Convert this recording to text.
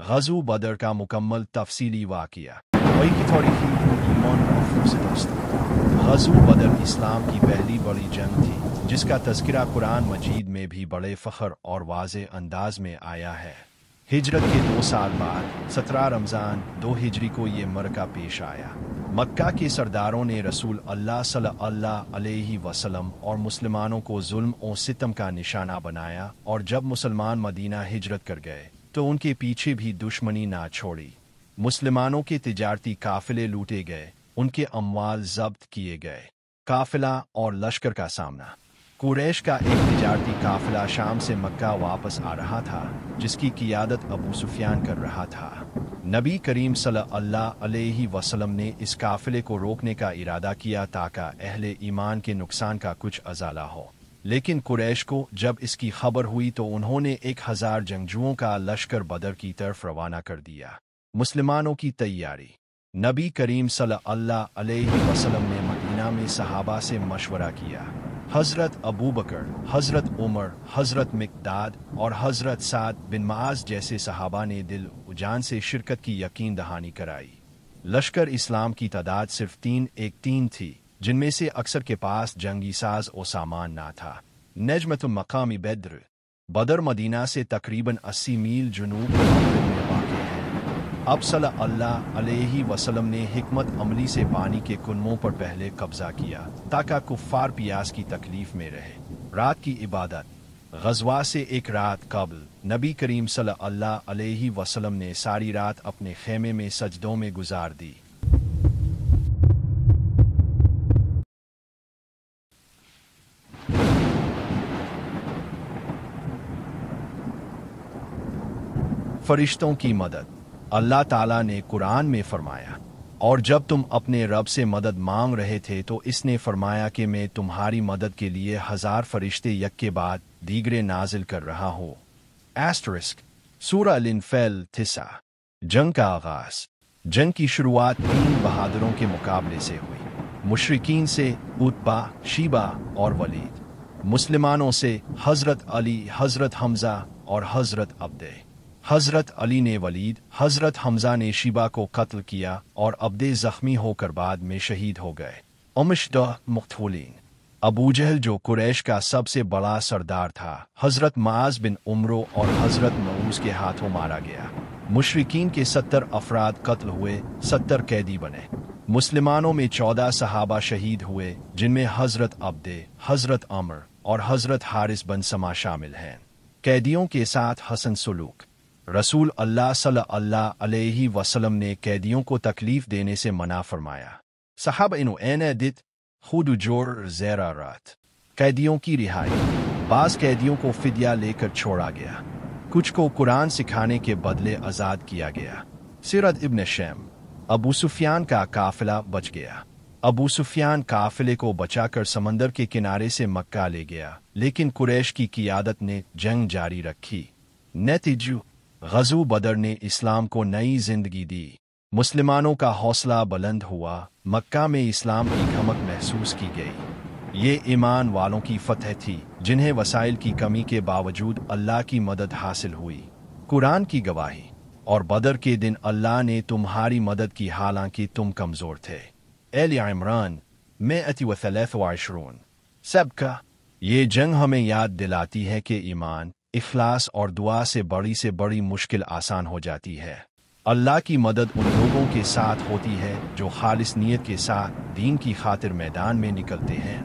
غزو بدر کا مکمل تفصیلی واقعہ وہی کی تاریخی ایمان اور فوز دوست۔ غزو بدر اسلام کی پہلی بڑی جنگ تھی جس کا تذکرہ قرآن مجید میں بھی بڑے فخر اور واضح انداز میں آیا ہے۔ ہجرت کے 2 سال بعد 17 رمضان 2 ہجری کو یہ معرکہ پیش آیا۔ مکہ کے سرداروں نے رسول اللہ صلی اللہ علیہ وسلم اور مسلمانوں کو ظلم و ستم کا نشانہ بنایا، اور جب مسلمان مدینہ ہجرت کر گئے تو ان کے پیچھے بھی دشمنی نہ چھوڑی۔ مسلمانوں کے تجارتی قافلے لوٹے گئے، ان کے اموال ضبط کیے گئے۔ قافلہ اور لشکر کا سامنا۔ قریش کا ایک تجارتی قافلہ شام سے مکہ واپس آ رہا تھا جس کی قیادت ابو سفیان کر رہا تھا۔ نبی کریم صلی اللہ علیہ وسلم نے اس قافلے کو روکنے کا ارادہ کیا تاکہ اہل ایمان کے نقصان کا کچھ ازالہ ہو، لیکن قریش کو جب اس کی خبر ہوئی تو انہوں نے 1000 جنگجوؤں کا لشکر بدر کی طرف روانہ کر دیا۔ مسلمانوں کی تیاری۔ نبی کریم صلی اللہ علیہ وسلم نے مدینہ میں صحابہ سے مشورہ کیا۔ حضرت ابوبکر، حضرت عمر، حضرت مقداد اور حضرت سعد بن معاذ جیسے صحابہ نے دل و جان سے شرکت کی یقین دہانی کرائی۔ لشکر اسلام کی تعداد صرف 3 تھی، جن میں سے اکثر کے پاس جنگی ساز و سامان نہ تھا۔ نجمت مقام بدر مدینہ سے تقریباً 80 میل جنوب مغرب میں واقع ہے۔ اب صلی اللہ علیہ وسلم نے حکمت عملی سے پانی کے کنووں پر پہلے قبضہ کیا تاکہ کفار پیاس کی تکلیف میں رہے۔ رات کی عبادت۔ غزوہ سے 1 رات قبل نبی کریم صلی اللہ علیہ وسلم نے ساری رات اپنے خیمے میں سجدوں میں گزار دی۔ فرشتوں کی مدد۔ اللہ تعالیٰ نے قرآن میں فرمایا، اور جب تم اپنے رب سے مدد مانگ رہے تھے تو اس نے فرمایا کہ میں تمہاری مدد کے لیے 1000 فرشتے یک کے بعد دیگرے نازل کر رہا ہوں۔ سورہ الانفال 9۔ جنگ کا آغاز۔ جنگ کی شروعات 3 بہادروں کے مقابلے سے ہوئی۔ مشرکین سے عتبہ، شیبہ اور ولید۔ مسلمانوں سے حضرت علی، حضرت حمزہ اور حضرت عبدہ۔ حضرت علی نے ولید، حضرت حمزہ نے شیبہ کو قتل کیا اور عبدہ زخمی ہو کر بعد میں شہید ہو گئے۔ مقتولین۔ ابو جہل جو قریش کا سب سے بڑا سردار تھا، حضرت معاذ بن عمرو اور حضرت معوذ کے ہاتھوں مارا گیا۔ مشرکین کے 70 افراد قتل ہوئے، 70 قیدی بنے۔ مسلمانوں میں 14 صحابہ شہید ہوئے، جن میں حضرت عبدہ، حضرت عمر اور حضرت حارث بن سما شامل ہیں۔ قیدیوں کے ساتھ حسن سلوک۔ رسول اللہ صلی اللہ علیہ وسلم نے قیدیوں کو تکلیف دینے سے منع فرمایا۔ صحابہ دت خود جوڑ زیرارات۔ قیدیوں کی رہائی۔ بعض قیدیوں کو فدیہ لے کر چھوڑا گیا، کچھ کو قرآن سکھانے کے بدلے آزاد کیا گیا۔ سیرت ابن شیم۔ ابو سفیان کا قافلہ بچ گیا۔ ابو سفیان قافلے کو بچا کر سمندر کے کنارے سے مکہ لے گیا، لیکن قریش کی قیادت نے جنگ جاری رکھی۔ نتیجہ: غزو بدر نے اسلام کو نئی زندگی دی۔ مسلمانوں کا حوصلہ بلند ہوا، مکہ میں اسلام کی دھمک محسوس کی گئی۔ یہ ایمان والوں کی فتح تھی جنہیں وسائل کی کمی کے باوجود اللہ کی مدد حاصل ہوئی۔ قرآن کی گواہی۔ اور بدر کے دن اللہ نے تمہاری مدد کی حالانکہ تم کمزور تھے۔ آل عمران 123۔ سبقہ۔ یہ جنگ ہمیں یاد دلاتی ہے کہ ایمان، اخلاص اور دعا سے بڑی مشکل آسان ہو جاتی ہے۔ اللہ کی مدد ان لوگوں کے ساتھ ہوتی ہے جو خالص نیت کے ساتھ دین کی خاطر میدان میں نکلتے ہیں۔